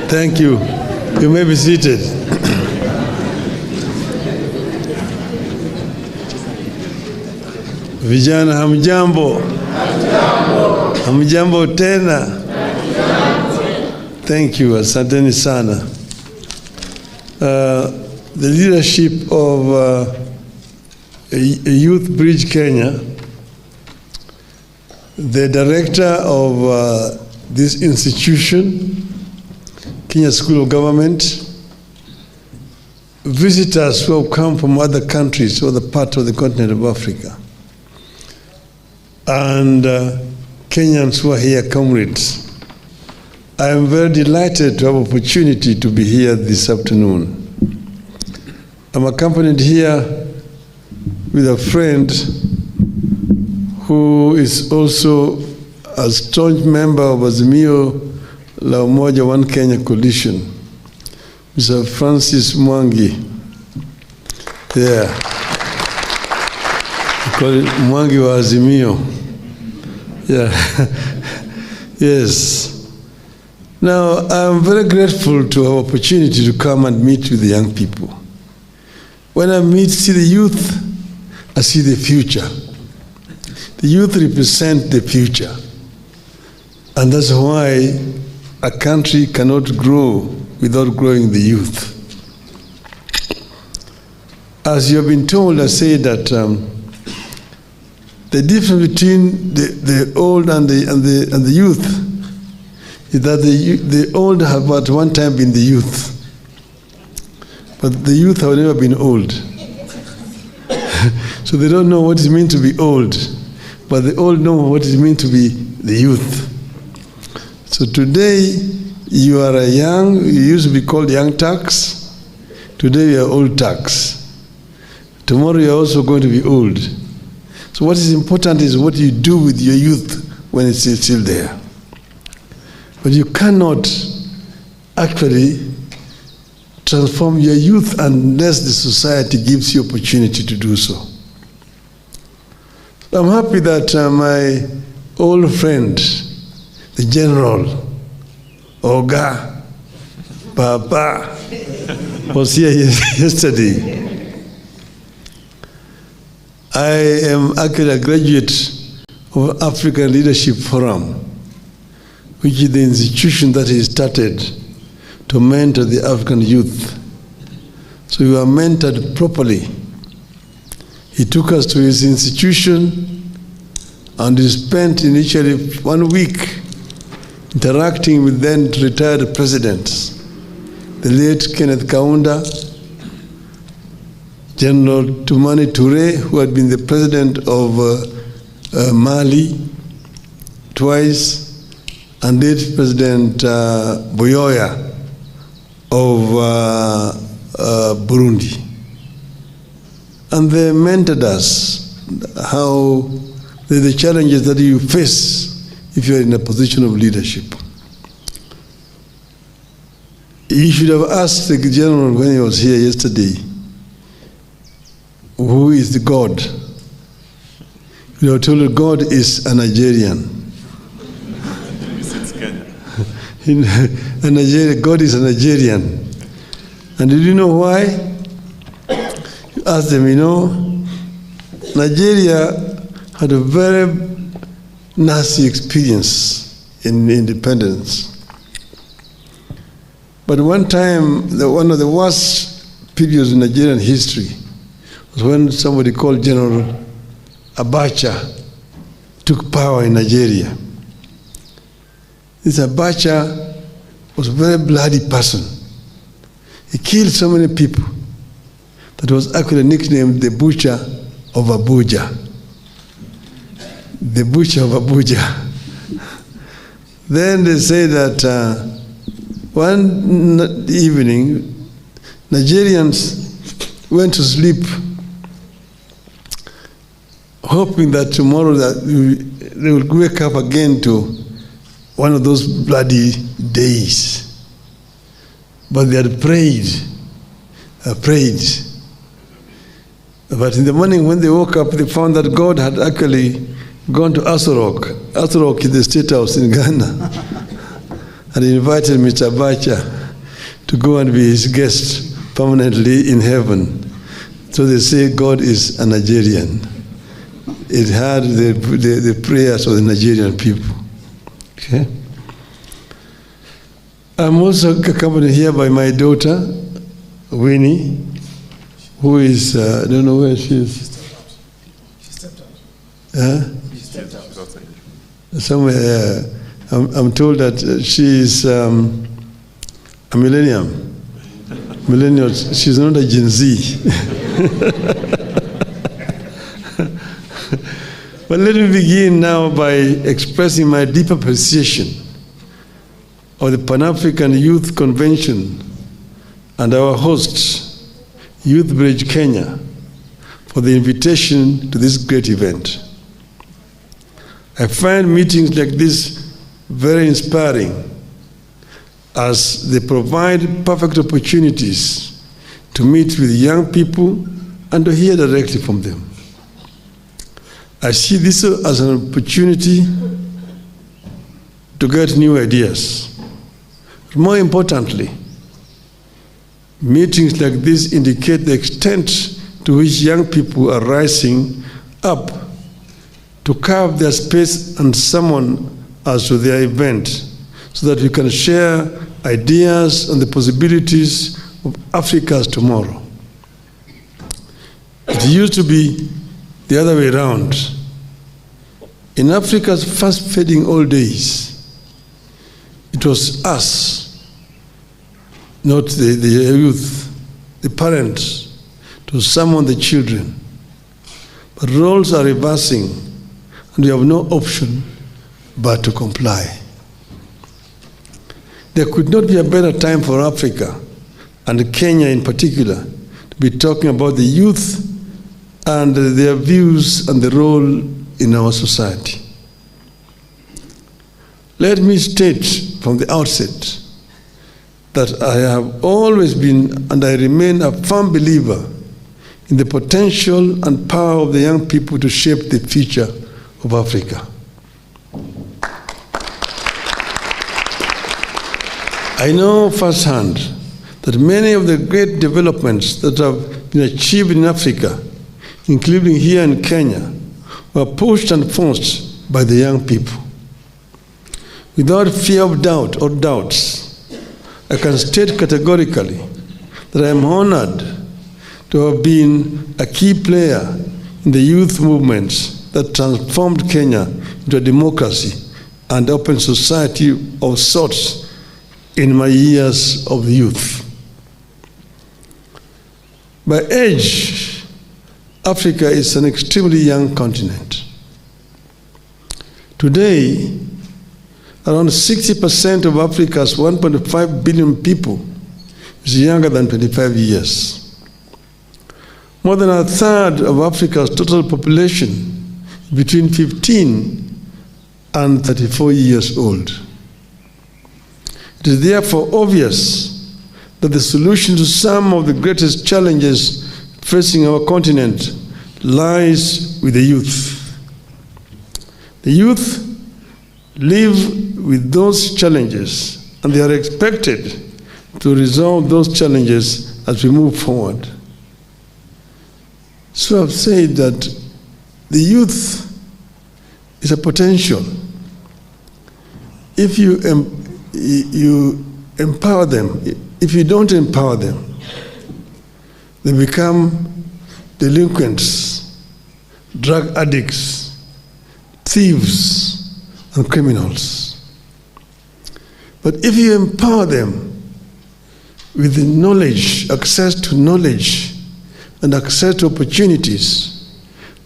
Thank you. You may be seated. Vijana hamjambo? Hamjambo tena? Thank you. Asanteni sana. The leadership of Youth Bridge Kenya, the director of this institution, Kenya School of Government, visitors who have come from other countries, other parts of the continent of Africa, and Kenyans who are here, comrades. I am very delighted to have opportunity to be here this afternoon. I'm accompanied here with a friend who is also a staunch member of Azimio La Umoja One Kenya Coalition, Mr. Francis Mwangi. Yeah. We call it Mwangi wa Azimio. Yeah. Yes. Now, I'm very grateful to have opportunity to come and meet with the young people. When I see the youth, I see the future. The youth represent the future. And that's why a country cannot grow without growing the youth. As you have been told, I say that the difference between the old and the youth is that the old have at one time been the youth, but the youth have never been old. So they don't know what it means to be old, but the old know what it means to be the youth. So today, you are a young, you used to be called young tax. Today you are old tax. Tomorrow you are also going to be old. So what is important is what you do with your youth when it's still there. But you cannot actually transform your youth unless the society gives you opportunity to do so. I'm happy that my old friend, the General, Oga, Papa, was here yesterday. I am actually a graduate of African Leadership Forum, which is the institution that he started to mentor the African youth. So we were mentored properly. He took us to his institution and he spent initially 1 week interacting with then retired presidents, the late Kenneth Kaunda, General Toumani Touré, who had been the president of Mali twice, and late President Buyoya of Burundi. And they mentored us how the challenges that you face if you're in a position of leadership. You should have asked the general when he was here yesterday, who is the God? You have told him God is a Nigerian. God is a Nigerian. And did you know why? You ask them, Nigeria had a very nasty experience in independence. But one time, one of the worst periods in Nigerian history was when somebody called General Abacha took power in Nigeria. This Abacha was a very bloody person. He killed so many people that was actually nicknamed the Butcher of Abuja. The Butcher of Abuja. Then they say that one evening, Nigerians went to sleep hoping that tomorrow that they will wake up again to one of those bloody days. But they had prayed. But in the morning when they woke up, they found that God had actually gone to Asorok. Asorok is the state house in Ghana. And he invited Mr. Abacha to go and be his guest permanently in heaven. So they say God is a Nigerian. It had the prayers of the Nigerian people. Okay? I'm also accompanied here by my daughter, Winnie, who is, I don't know where she is. She stepped out. She stepped out. Somewhere, I'm told that she is a millennium. Millennial, she's not a Gen Z. But let me begin now by expressing my deep appreciation of the Pan-African Youth Convention and our host, Youth Bridge Kenya, for the invitation to this great event. I find meetings like this very inspiring, as they provide perfect opportunities to meet with young people and to hear directly from them. I see this as an opportunity to get new ideas. More importantly, meetings like this indicate the extent to which young people are rising up to carve their space and summon us to their event, so that we can share ideas and the possibilities of Africa's tomorrow. It used to be the other way around. In Africa's fast-fading old days, it was us, not the youth, the parents, to summon the children. But roles are reversing, and we have no option but to comply. There could not be a better time for Africa, and Kenya in particular, to be talking about the youth and their views and the role in our society. Let me state from the outset that I have always been, and I remain, a firm believer in the potential and power of the young people to shape the future of Africa. I know firsthand that many of the great developments that have been achieved in Africa, including here in Kenya, were pushed and forced by the young people. Without fear of doubt or doubts, I can state categorically that I am honored to have been a key player in the youth movements that transformed Kenya into a democracy and open society of sorts in my years of youth. By age, Africa is an extremely young continent. Today, around 60% of Africa's 1.5 billion people is younger than 25 years. More than a third of Africa's total population is between 15 and 34 years old. It is therefore obvious that the solution to some of the greatest challenges facing our continent lies with the youth. The youth live with those challenges, and they are expected to resolve those challenges as we move forward. So I've said that the youth is a potential. If you empower them, if you don't empower them, they become delinquents, drug addicts, thieves, and criminals. But if you empower them with the knowledge, access to knowledge, and access to opportunities,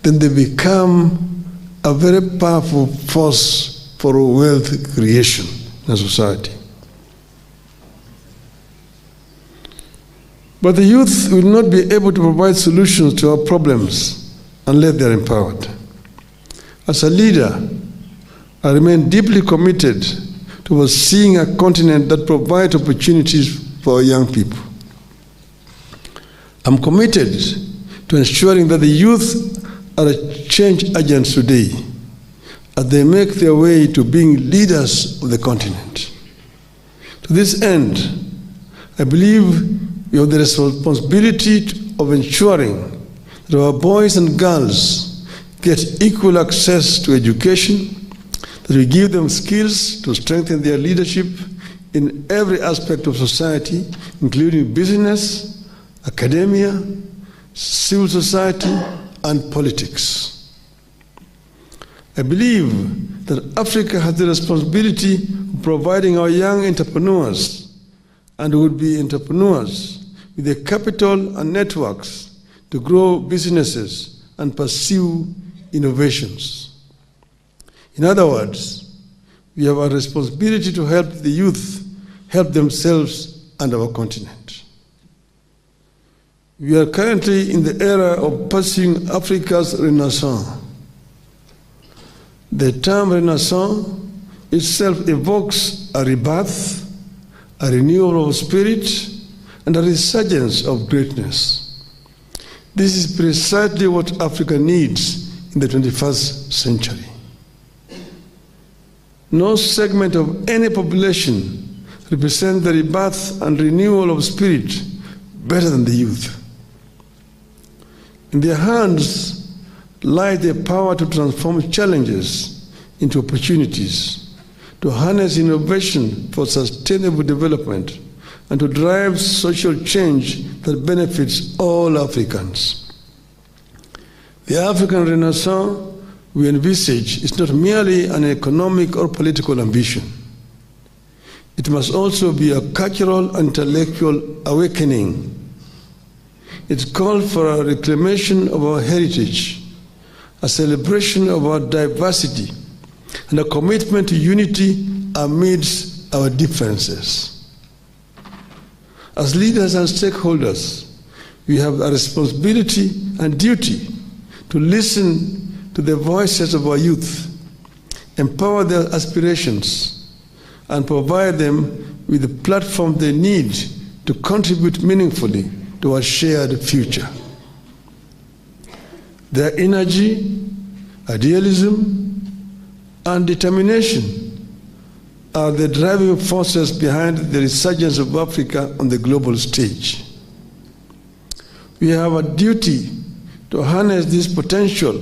then they become a very powerful force for wealth creation in a society. But the youth will not be able to provide solutions to our problems unless they are empowered. As a leader, I remain deeply committed to overseeing a continent that provides opportunities for our young people. I'm committed to ensuring that the youth are change agents today as they make their way to being leaders of the continent. To this end, I believe we have the responsibility of ensuring that our boys and girls get equal access to education, that we give them skills to strengthen their leadership in every aspect of society, including business, academia, civil society, and politics. I believe that Africa has the responsibility of providing our young entrepreneurs and would-be entrepreneurs with the capital and networks to grow businesses and pursue innovations. In other words, we have a responsibility to help the youth help themselves and our continent. We are currently in the era of pursuing Africa's renaissance. The term renaissance itself evokes a rebirth, a renewal of spirit, and a resurgence of greatness. This is precisely what Africa needs in the 21st century. No segment of any population represents the rebirth and renewal of spirit better than the youth. In their hands lies the power to transform challenges into opportunities, to harness innovation for sustainable development, and to drive social change that benefits all Africans. The African Renaissance we envisage is not merely an economic or political ambition. It must also be a cultural and intellectual awakening. It calls for a reclamation of our heritage, a celebration of our diversity, and a commitment to unity amidst our differences. As leaders and stakeholders, we have a responsibility and duty to listen to the voices of our youth, empower their aspirations, and provide them with the platform they need to contribute meaningfully to our shared future. Their energy, idealism, and determination are the driving forces behind the resurgence of Africa on the global stage. We have a duty to harness this potential,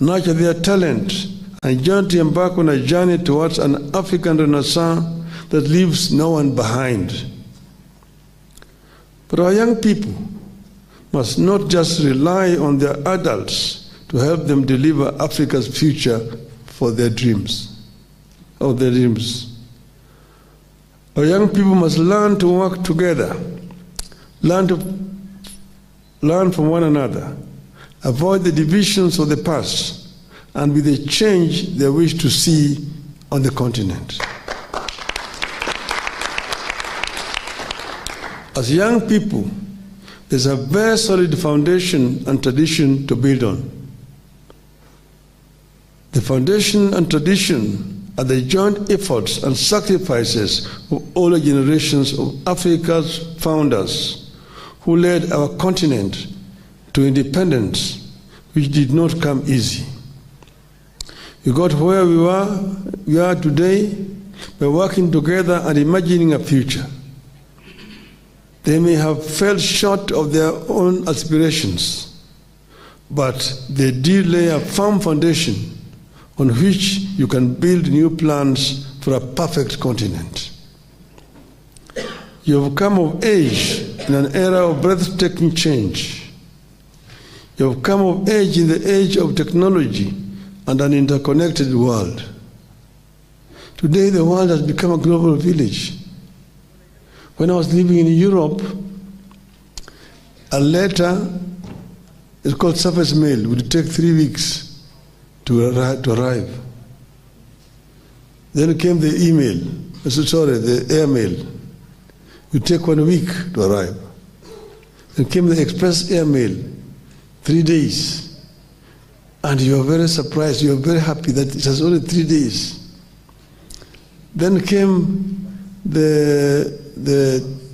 nurture their talent, and jointly embark on a journey towards an African Renaissance that leaves no one behind. But our young people must not just rely on their adults to help them deliver Africa's future for their dreams. Our young people must learn to work together, learn from one another, avoid the divisions of the past, and be the change they wish to see on the continent. As young people, there's a very solid foundation and tradition to build on. The foundation and tradition are the joint efforts and sacrifices of older generations of Africa's founders who led our continent to independence, which did not come easy. We got where we are today by working together and imagining a future. They may have fell short of their own aspirations, but they did lay a firm foundation on which you can build new plans for a perfect continent. You have come of age in an era of breathtaking change. You have come of age in the age of technology and an interconnected world. Today, the world has become a global village. When I was living in Europe, a letter, it's called surface mail, would take 3 weeks to arrive. Then came the email, the airmail. It would take 1 week to arrive. Then came the express airmail, 3 days. And you are very surprised, you are very happy that it has only 3 days. Then came the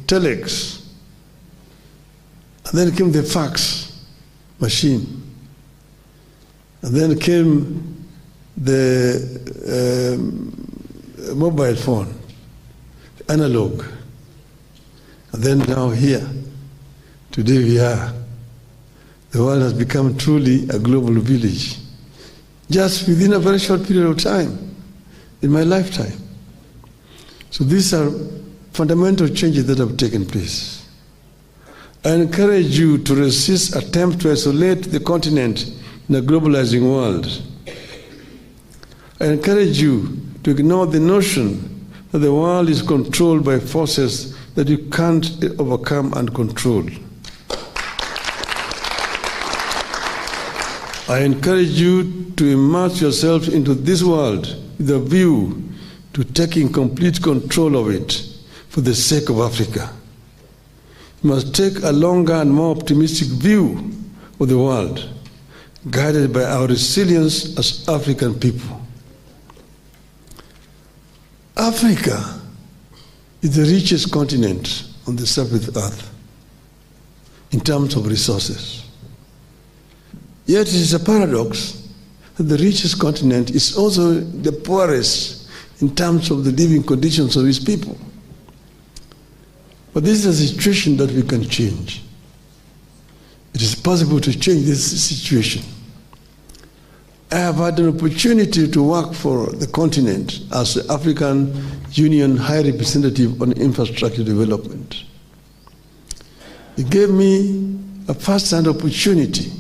telex, and then came the fax machine, and then came the mobile phone, analog, And then now here, today we are. The world has become truly a global village, just within a very short period of time, in my lifetime. So these are fundamental changes that have taken place. I encourage you to resist attempts to isolate the continent in a globalizing world. I encourage you to ignore the notion that the world is controlled by forces that you can't overcome and control. I encourage you to immerse yourself into this world with a view to taking complete control of it for the sake of Africa. You must take a longer and more optimistic view of the world, guided by our resilience as African people. Africa is the richest continent on the surface of the earth in terms of resources. Yet it is a paradox that the richest continent is also the poorest in terms of the living conditions of its people. But this is a situation that we can change. It is possible to change this situation. I have had an opportunity to work for the continent as the African Union High Representative on Infrastructure Development. It gave me a first-hand opportunity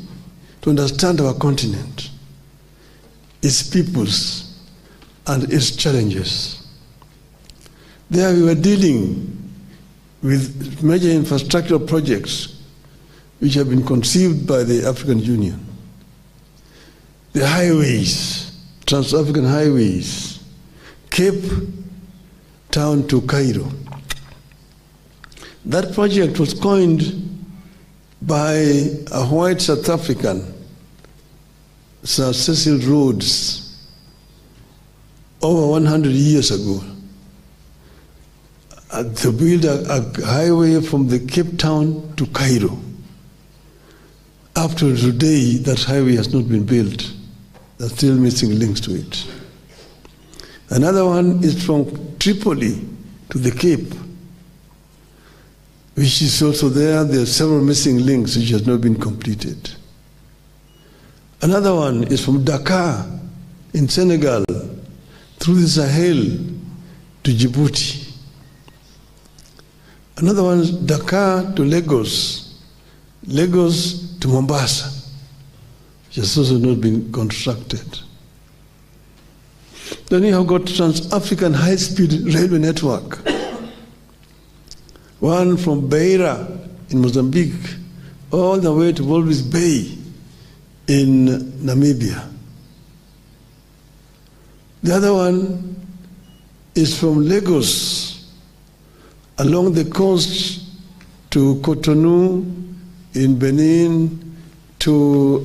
to understand our continent, its peoples, and its challenges. There we were dealing with major infrastructural projects which have been conceived by the African Union. The highways, trans-African highways, Cape Town to Cairo. That project was coined by a white South African, Sir Cecil Rhodes, over 100 years ago, to build a highway from the Cape Town to Cairo. Up to today, that highway has not been built. There's still missing links to it. Another one is from Tripoli to the Cape, which is also there. There are several missing links which has not been completed. Another one is from Dakar in Senegal through the Sahel to Djibouti. Another one is Dakar to Lagos, Lagos to Mombasa, which has also not been constructed. Then you have got Trans-African high-speed railway network. One from Beira in Mozambique all the way to Walvis Bay in Namibia. The other one is from Lagos along the coast to Cotonou in Benin, to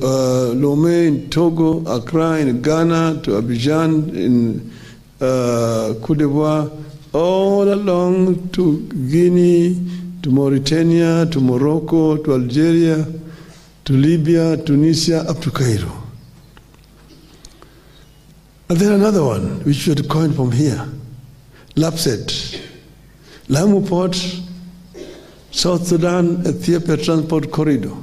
Lomé in Togo, Accra in Ghana, to Abidjan in Côte d'Ivoire, all along to Guinea, to Mauritania, to Morocco, to Algeria, to Libya, Tunisia, up to Cairo. And then another one, which we had coined from here, Lapset, Lamu Port, South Sudan, Ethiopia Transport Corridor.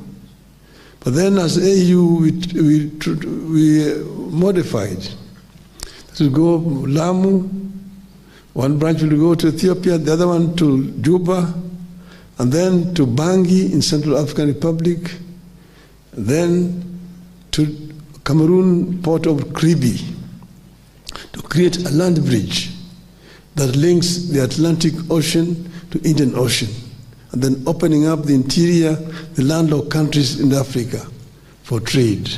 But then as AU, we modified. To go Lamu, one branch will go to Ethiopia, the other one to Juba, and then to Bangui in Central African Republic, then to Cameroon port of Kribi, to create a land bridge that links the Atlantic Ocean to Indian Ocean, and then opening up the interior, the landlocked countries in Africa for trade.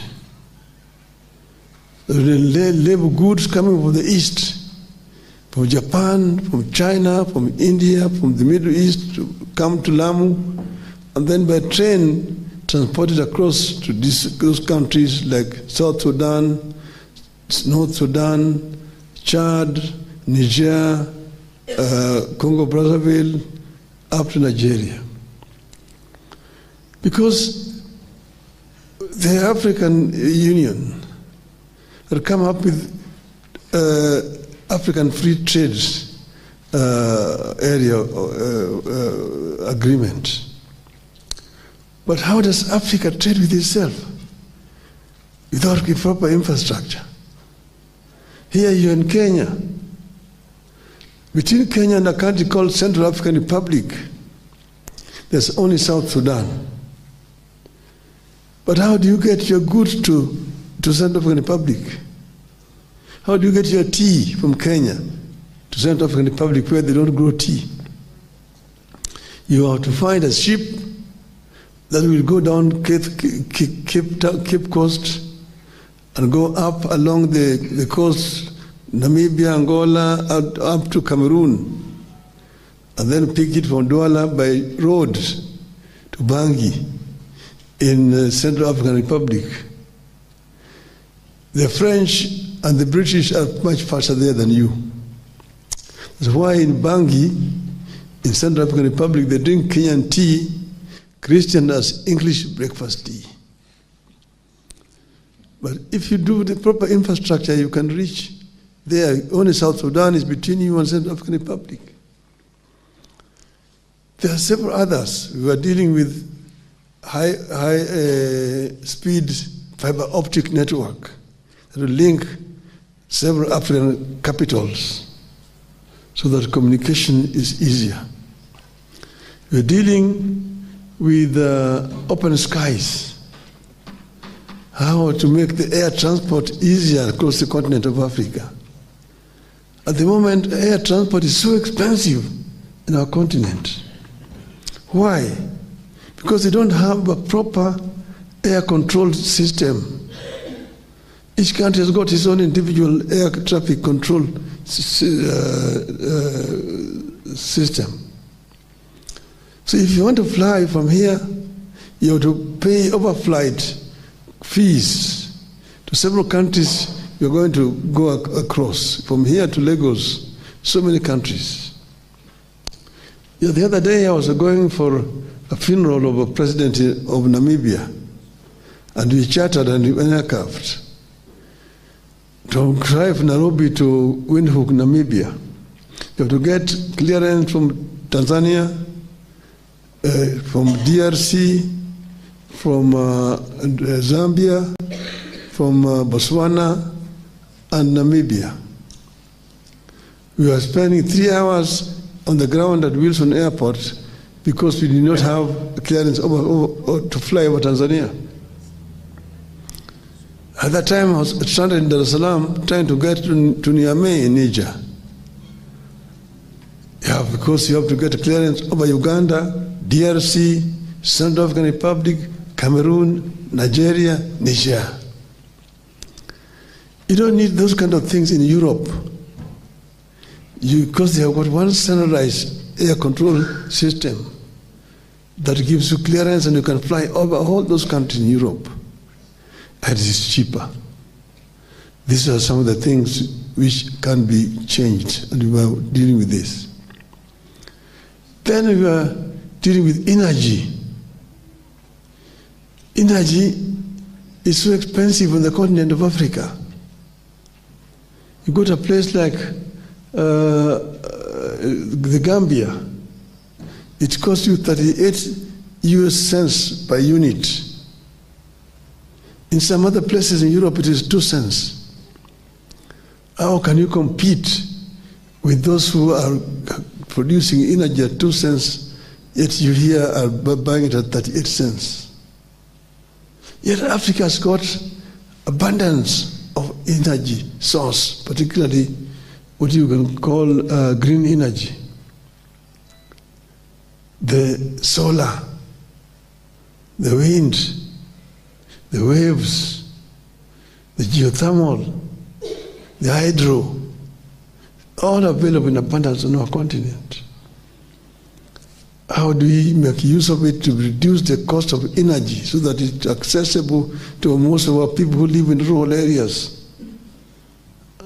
The labor goods coming from the East, from Japan, from China, from India, from the Middle East, to come to Lamu, and then by train transported across to those countries like South Sudan, North Sudan, Chad, Niger, Congo-Brazzaville, up to Nigeria. Because the African Union had come up with African Free Trade area agreement. But how does Africa trade with itself without proper infrastructure? Here you're in Kenya. Between Kenya and a country called Central African Republic, there's only South Sudan. But how do you get your goods to Central African Republic? How do you get your tea from Kenya to Central African Republic where they don't grow tea? You have to find a ship that will go down Cape Coast and go up along the coast, Namibia, Angola, up to Cameroon, and then pick it from Douala by road to Bangui in Central African Republic. The French and the British are much faster there than you. That's why in Bangui, in Central African Republic, they drink Kenyan tea, Christian as English breakfast tea. But if you do the proper infrastructure, you can reach there. Only South Sudan is between you and Central African Republic. There are several others. We are dealing with high speed fiber optic network that will link several African capitals so that communication is easier. We are dealing with open skies. How to make the air transport easier across the continent of Africa. At the moment, air transport is so expensive in our continent. Why? Because they don't have a proper air control system. Each country has got its own individual air traffic control system. So if you want to fly from here, you have to pay overflight fees to several countries you're going to go across. From here to Lagos, so many countries. Yeah, the other day I was going for a funeral of a president of Namibia, and we chartered an aircraft to drive Nairobi to Windhoek, Namibia. You have to get clearance from Tanzania, from DRC, from Zambia, from Botswana, and Namibia. We were spending 3 hours on the ground at Wilson Airport because we did not have clearance to fly over Tanzania. At that time, I was stranded in Dar es Salaam trying to get to Niamey in Niger. Yeah, because you have to get clearance over Uganda, DRC, Central African Republic, Cameroon, Nigeria, Niger. You don't need those kind of things in Europe. Because they have got one standardized air control system that gives you clearance and you can fly over all those countries in Europe. And it is cheaper. These are some of the things which can be changed, and we are dealing with this. Then we are dealing with energy. Energy is so expensive on the continent of Africa. You go to a place like the Gambia, it costs you 38 US cents per unit. In some other places in Europe, it is 2 cents. How can you compete with those who are producing energy at 2 cents, yet you here are buying it at 38 cents? Yet Africa has got abundance of energy source, particularly what you can call green energy. The solar, the wind, the waves, the geothermal, the hydro, all available in abundance on our continent. How do we make use of it to reduce the cost of energy so that it's accessible to most of our people who live in rural areas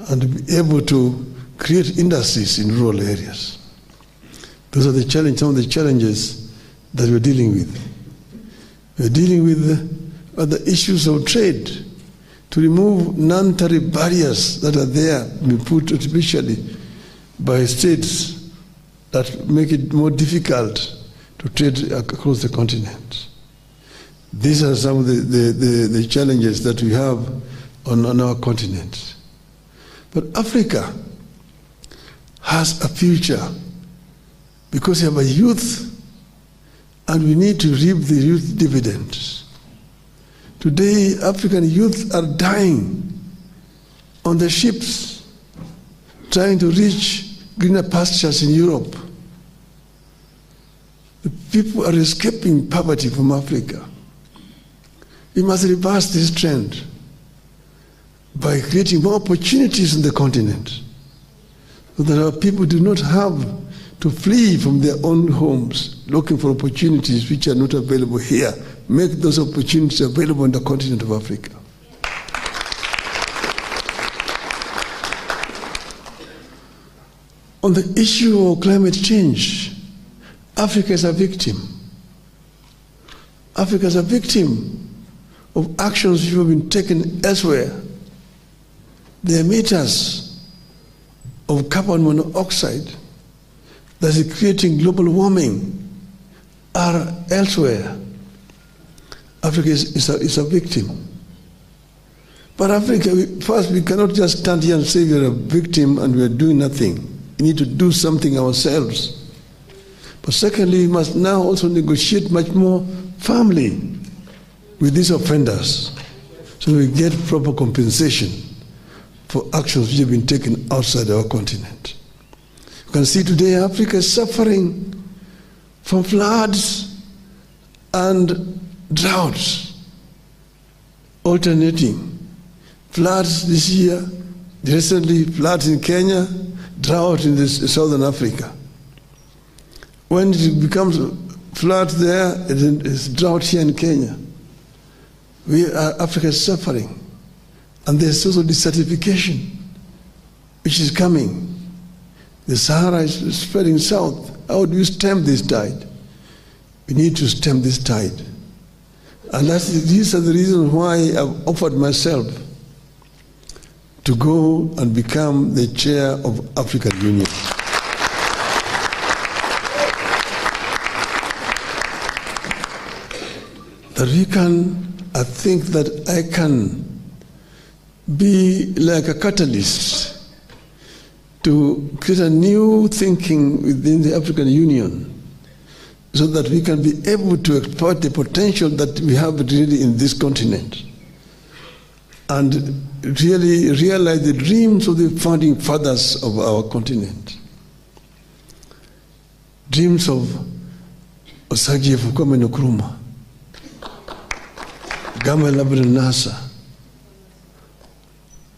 and be able to create industries in rural areas? Those are some of the challenges that we're dealing with. We're dealing with other issues of trade, to remove non-tariff barriers that are there, be put artificially by states that make it more difficult to trade across the continent. These are some of the challenges that we have on our continent. But Africa has a future because we have a youth, and we need to reap the youth dividends. Today, African youth are dying on the ships, trying to reach greener pastures in Europe. The people are escaping poverty from Africa. We must reverse this trend by creating more opportunities on the continent, so that our people do not have to flee from their own homes looking for opportunities which are not available here. Make those opportunities available on the continent of Africa. On the issue of climate change, Africa is a victim. Africa is a victim of actions which have been taken elsewhere. The emitters of carbon monoxide that is creating global warming are elsewhere. Africa is a victim. But Africa, first, we cannot just stand here and say we are a victim and we are doing nothing. We need to do something ourselves. But secondly, we must now also negotiate much more firmly with these offenders so we get proper compensation for actions which have been taken outside our continent. You can see today Africa is suffering from floods and droughts, alternating. Floods this year, recently floods in Kenya, drought in southern Africa. When it becomes flood there, it's drought here in Kenya. Africa is suffering. And there's also desertification, which is coming. The Sahara is spreading south. How do you stem this tide? We need to stem this tide. And these are the reasons why I've offered myself to go and become the chair of African Union. That we can, I think that I can be like a catalyst to create a new thinking within the African Union so that we can be able to exploit the potential that we have really in this continent and really realize the dreams of the founding fathers of our continent. Dreams of Osagie Kwame Nkrumah, Gamal Abdel Nasser,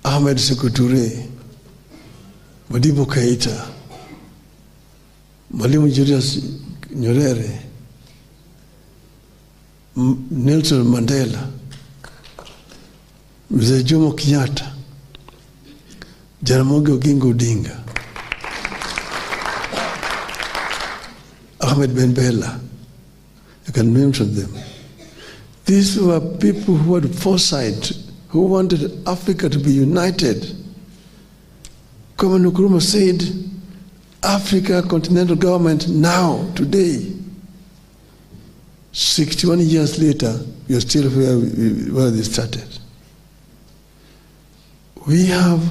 Ahmed Sékou Touré, Modibo Keïta, Mwalimu Julius Nyerere, Nelson Mandela, Mzee Jomo Kenyatta, Jaramogi Oginga Odinga, Ahmed Ben Bella. I can mention them. These were people who had foresight, who wanted Africa to be united. Kwame Nkrumah said, Africa continental government now, today. 61 years later, we are still where they started. We have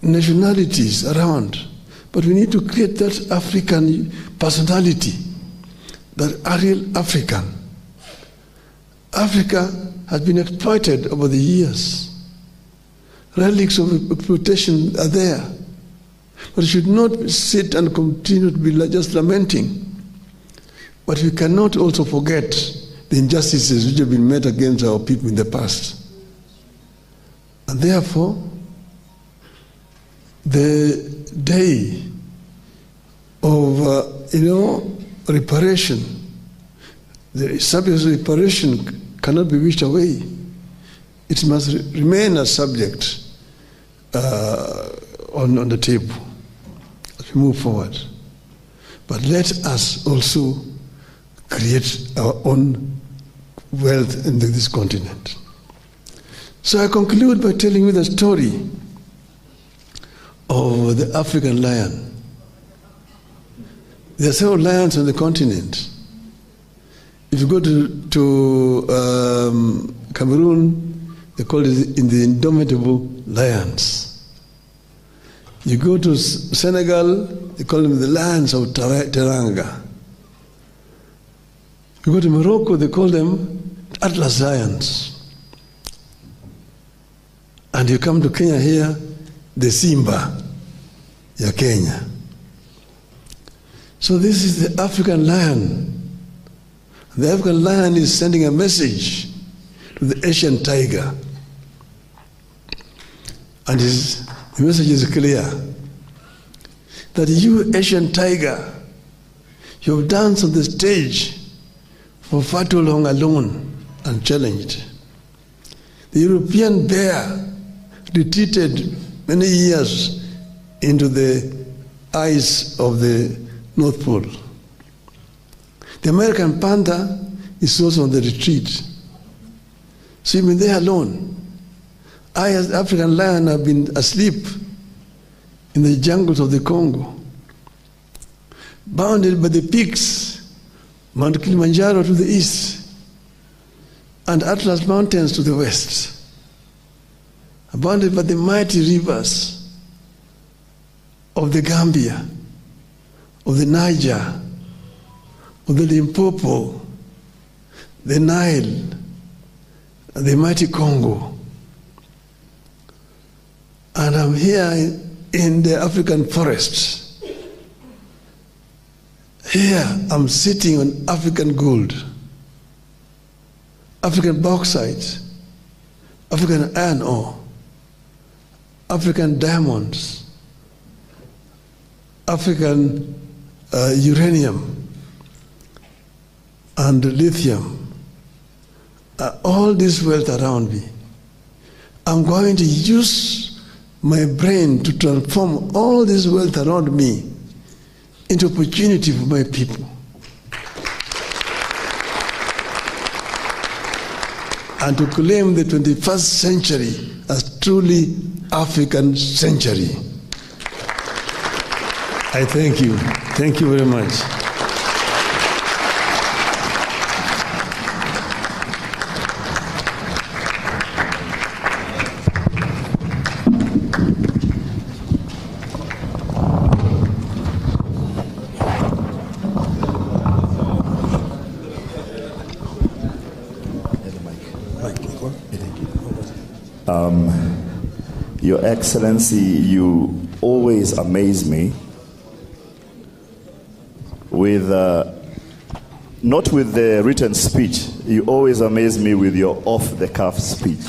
nationalities around, but we need to create that African personality, that are real African. Africa has been exploited over the years. Relics of exploitation are there. But we should not sit and continue to be just lamenting. But we cannot also forget the injustices which have been made against our people in the past. And therefore, the day of reparation, the subject of reparation cannot be wished away. It must remain a subject on the table as we move forward. But let us also create our own wealth in this continent. So I conclude by telling you the story of the African lion. There are several lions on the continent. If you go to Cameroon, they call it in the indomitable lions. You go to Senegal, they call them the lions of Teranga. You go to Morocco, they call them Atlas lions. And you come to Kenya here, the Simba, ya Kenya. So this is the African lion. The African lion is sending a message to the Asian tiger. And the message is clear. That you, Asian tiger, you have danced on the stage for far too long alone, unchallenged. The European bear retreated many years into the ice of the North Pole. The American panther is also on the retreat. So you've been there alone. I, as African lion, have been asleep in the jungles of the Congo, bounded by the peaks, Mount Kilimanjaro to the east, and Atlas Mountains to the west, bounded by the mighty rivers of the Gambia, of the Niger, of the Limpopo, the Nile, and the mighty Congo. And I'm here in the African forests. Here I'm sitting on African gold, African bauxite, African iron ore, African diamonds, African uranium and lithium, all this wealth around me. I'm going to use my brain to transform all this wealth around me into opportunity for my people. And to claim the 21st century as truly African century. I thank you. Thank you very much. Your Excellency, you always amaze me with, not with the written speech, you always amaze me with your off-the-cuff speech.